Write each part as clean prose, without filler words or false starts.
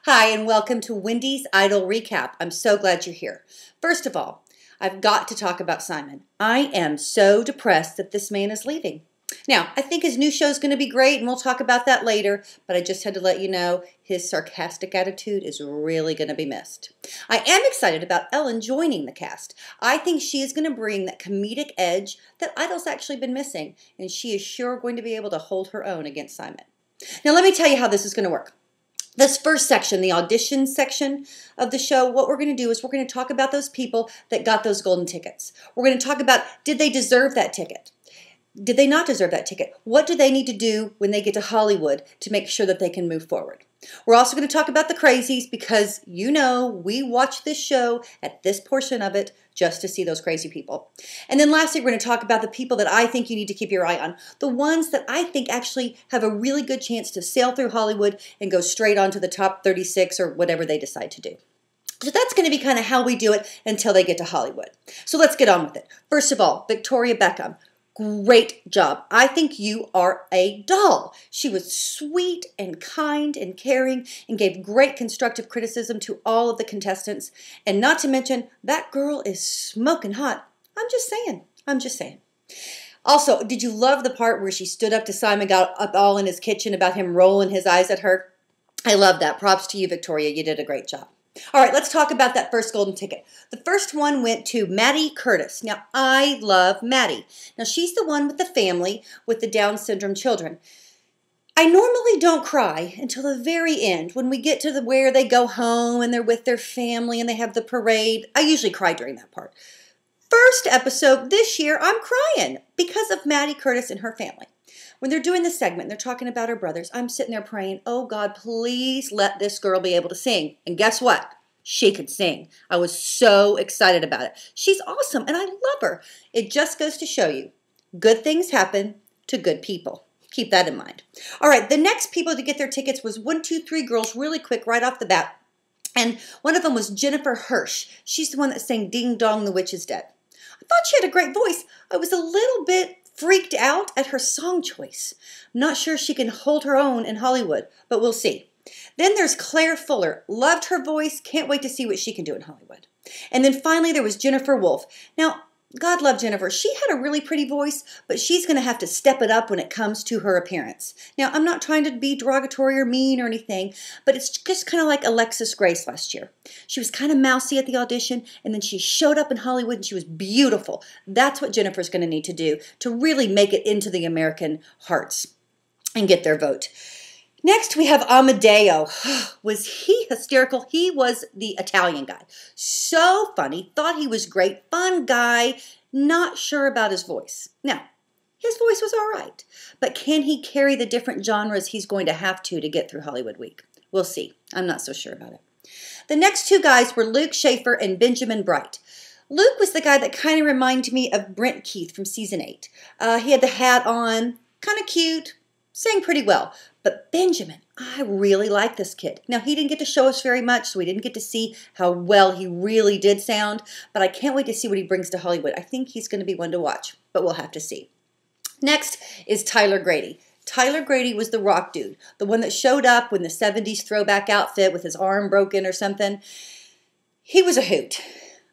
Hi, and welcome to Wendy's Idol Recap. I'm so glad you're here. First of all, I've got to talk about Simon. I am so depressed that this man is leaving. Now, I think his new show is going to be great, and we'll talk about that later, but I just had to let you know his sarcastic attitude is really going to be missed. I am excited about Ellen joining the cast. I think she is going to bring that comedic edge that Idol's actually been missing, and she is sure going to be able to hold her own against Simon. Now, let me tell you how this is going to work. This first section, the audition section of the show, what we're going to do is we're going to talk about those people that got those golden tickets. We're going to talk about, did they deserve that ticket? Did they not deserve that ticket? What do they need to do when they get to Hollywood to make sure that they can move forward? We're also going to talk about the Crazies because, you know, we watch this show at this portion of it just to see those crazy people. And then lastly, we're going to talk about the people that I think you need to keep your eye on. The ones that I think actually have a really good chance to sail through Hollywood and go straight on to the top 36 or whatever they decide to do. So that's going to be kind of how we do it until they get to Hollywood. So let's get on with it. First of all, Victoria Beckham. Great job. I think you are a doll. She was sweet and kind and caring and gave great constructive criticism to all of the contestants. And not to mention, that girl is smoking hot. I'm just saying. I'm just saying. Also, did you love the part where she stood up to Simon, got up all in his kitchen about him rolling his eyes at her? I love that. Props to you, Victoria. You did a great job. All right, let's talk about that first golden ticket. The first one went to Maddie Curtis. Now, I love Maddie. Now, she's the one with the family with the Down syndrome children. I normally don't cry until the very end when we get to where they go home and they're with their family and they have the parade. I usually cry during that part. First episode this year, I'm crying because of Maddie Curtis and her family. When they're doing the segment and they're talking about her brothers, I'm sitting there praying, oh God, please let this girl be able to sing. And guess what? She could sing. I was so excited about it. She's awesome and I love her. It just goes to show you, good things happen to good people. Keep that in mind. All right, the next people to get their tickets was 1, 2, 3 girls really quick right off the bat. And one of them was Jennifer Hirsch. She's the one that sang Ding Dong, the Witch is Dead. I thought she had a great voice. I was a little bit freaked out at her song choice. I'm not sure she can hold her own in Hollywood, but we'll see. Then there's Claire Fuller. Loved her voice. Can't wait to see what she can do in Hollywood. And then finally there was Jennifer Wolf. Now, God love Jennifer. She had a really pretty voice, but she's going to have to step it up when it comes to her appearance. Now, I'm not trying to be derogatory or mean or anything, but it's just kind of like Alexis Grace last year. She was kind of mousy at the audition, and then she showed up in Hollywood, and she was beautiful. That's what Jennifer's going to need to do to really make it into the American hearts and get their vote. Next, we have Amadeo. Was he hysterical? He was the Italian guy. So funny. Thought he was great. Fun guy. Not sure about his voice. Now, his voice was all right. But can he carry the different genres he's going to have to get through Hollywood Week? We'll see. I'm not so sure about it. The next two guys were Luke Schaefer and Benjamin Bright. Luke was the guy that kind of reminded me of Brent Keith from season 8. He had the hat on. Kind of cute. Sang pretty well. But Benjamin, I really like this kid. Now, he didn't get to show us very much, so we didn't get to see how well he really did sound, but I can't wait to see what he brings to Hollywood. I think he's going to be one to watch, but we'll have to see. Next is Tyler Grady. Tyler Grady was the rock dude, the one that showed up in the 70s throwback outfit with his arm broken or something. He was a hoot.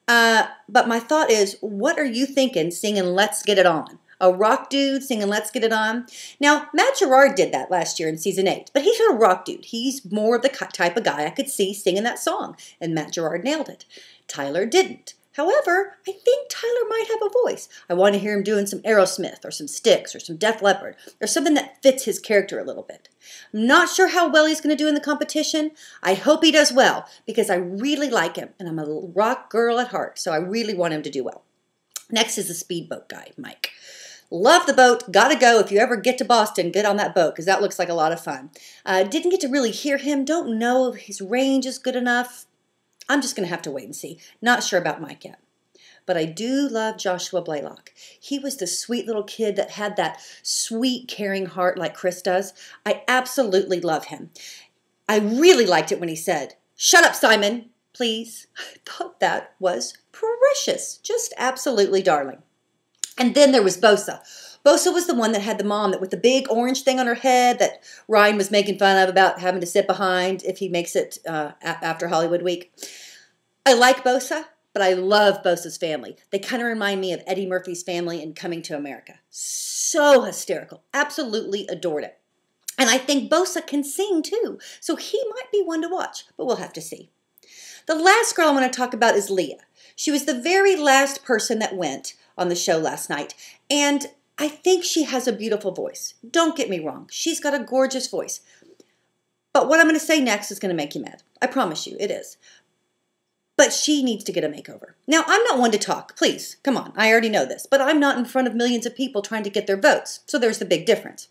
But my thought is, what are you thinking singing Let's Get It On? A rock dude singing Let's Get It On. Now, Matt Gerard did that last year in season 8, but he's not a rock dude. He's more of the type of guy I could see singing that song, and Matt Gerard nailed it. Tyler didn't. However, I think Tyler might have a voice. I want to hear him doing some Aerosmith or some Styx or some Def Leppard or something that fits his character a little bit. I'm not sure how well he's going to do in the competition. I hope he does well because I really like him, and I'm a rock girl at heart, so I really want him to do well. Next is the speedboat guy, Mike. Love the boat. Gotta go. If you ever get to Boston, get on that boat because that looks like a lot of fun. Didn't get to really hear him. Don't know if his range is good enough. I'm just going to have to wait and see. Not sure about Mike yet. But I do love Joshua Blaylock. He was the sweet little kid that had that sweet, caring heart like Chris does. I absolutely love him. I really liked it when he said, "Shut up, Simon, please." I thought that was precious. Just absolutely darling. And then there was Bosa. Bosa was the one that had the mom that with the big orange thing on her head that Ryan was making fun of about having to sit behind if he makes it after Hollywood Week. I like Bosa, but I love Bosa's family. They kind of remind me of Eddie Murphy's family in Coming to America. So hysterical. Absolutely adored it. And I think Bosa can sing too, so he might be one to watch, but we'll have to see. The last girl I want to talk about is Leah. She was the very last person that went on the show last night, and I think she has a beautiful voice. Don't get me wrong. She's got a gorgeous voice. But what I'm going to say next is going to make you mad. I promise you, it is. But she needs to get a makeover. Now, I'm not one to talk. Please, come on. I already know this. But I'm not in front of millions of people trying to get their votes. So there's the big difference.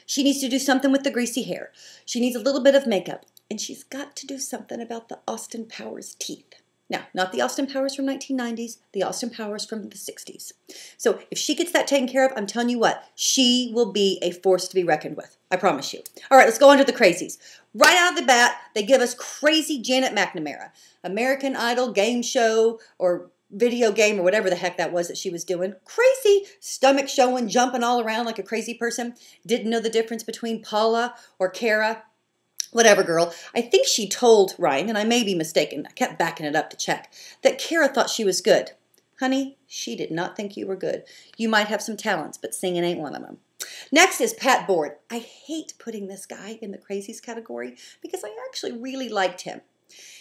She needs to do something with the greasy hair. She needs a little bit of makeup. And she's got to do something about the Austin Powers teeth. Now, not the Austin Powers from 1990s, the Austin Powers from the 60s. So if she gets that taken care of, I'm telling you what, she will be a force to be reckoned with. I promise you. All right, let's go on to the Crazies. Right out of the bat, they give us crazy Janet McNamara, American Idol game show or video game or whatever the heck that was that she was doing. Crazy, stomach showing, jumping all around like a crazy person. Didn't know the difference between Paula or Kara. Whatever, girl. I think she told Ryan, and I may be mistaken, I kept backing it up to check, that Kara thought she was good. Honey, she did not think you were good. You might have some talents, but singing ain't one of them. Next is Pat Board. I hate putting this guy in the Crazies category because I actually really liked him.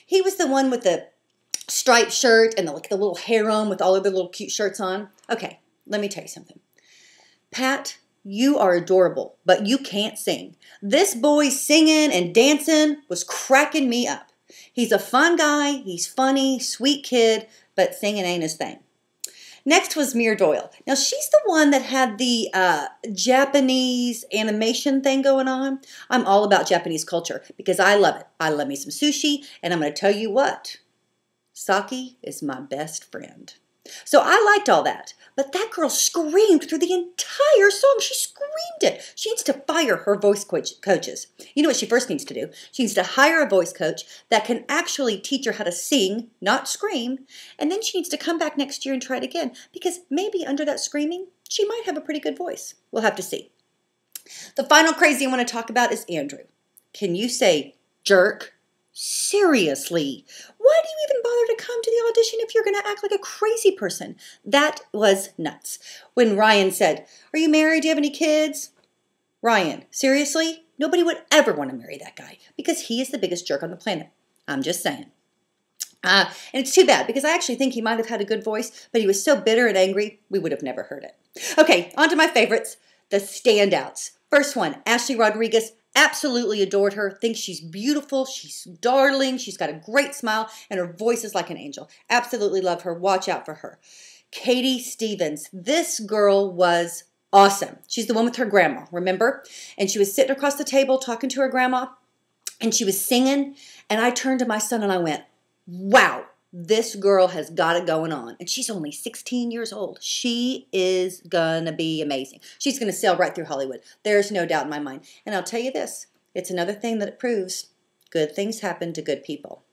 He was the one with the striped shirt and the little harem with all of the little cute shirts on. Okay, let me tell you something. Pat, you are adorable, but you can't sing. This boy singing and dancing was cracking me up. He's a fun guy, he's funny, sweet kid, but singing ain't his thing. Next was Mir Doyle. Now, she's the one that had the Japanese animation thing going on. I'm all about Japanese culture because I love it. I love me some sushi, and I'm going to tell you what. Sake is my best friend. So I liked all that, but that girl screamed through the entire song. She screamed it. She needs to fire her voice coaches. You know what she first needs to do? She needs to hire a voice coach that can actually teach her how to sing, not scream, and then she needs to come back next year and try it again because maybe under that screaming, she might have a pretty good voice. We'll have to see. The final crazy I want to talk about is Andrew. Can you say jerk? Seriously, why do you even bother to come to the audition if you're going to act like a crazy person? That was nuts. When Ryan said, "Are you married? Do you have any kids?" Ryan, seriously? Nobody would ever want to marry that guy because he is the biggest jerk on the planet. I'm just saying. And it's too bad because I actually think he might have had a good voice, but he was so bitter and angry, we would have never heard it. Okay, on to my favorites, the standouts. First one, Ashley Rodriguez. Absolutely adored her, thinks she's beautiful, she's darling, she's got a great smile, and her voice is like an angel. Absolutely love her. Watch out for her. Katie Stevens. This girl was awesome. She's the one with her grandma, remember? And she was sitting across the table talking to her grandma, and she was singing, and I turned to my son and I went, wow, this girl has got it going on. And she's only 16 years old. She is going to be amazing. She's going to sail right through Hollywood. There's no doubt in my mind. And I'll tell you this, it's another thing that it proves good things happen to good people.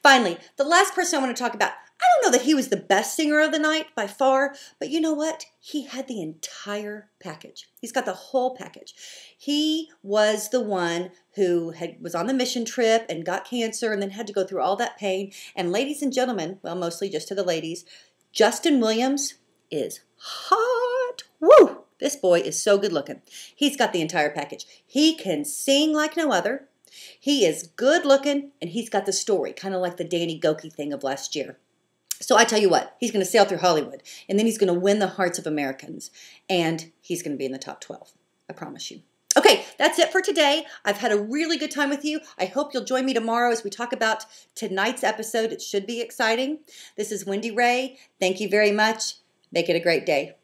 Finally, the last person I want to talk about, I don't know that he was the best singer of the night by far, but you know what? He had the entire package. He's got the whole package. He was the one who was on the mission trip and got cancer and then had to go through all that pain. And ladies and gentlemen, well, mostly just to the ladies, Justin Williams is hot. Woo! This boy is so good looking. He's got the entire package. He can sing like no other. He is good looking, and he's got the story, kind of like the Danny Goki thing of last year. So I tell you what, he's going to sail through Hollywood, and then he's going to win the hearts of Americans, and he's going to be in the top 12. I promise you. Okay, that's it for today. I've had a really good time with you. I hope you'll join me tomorrow as we talk about tonight's episode. It should be exciting. This is Wendy Rae. Thank you very much. Make it a great day.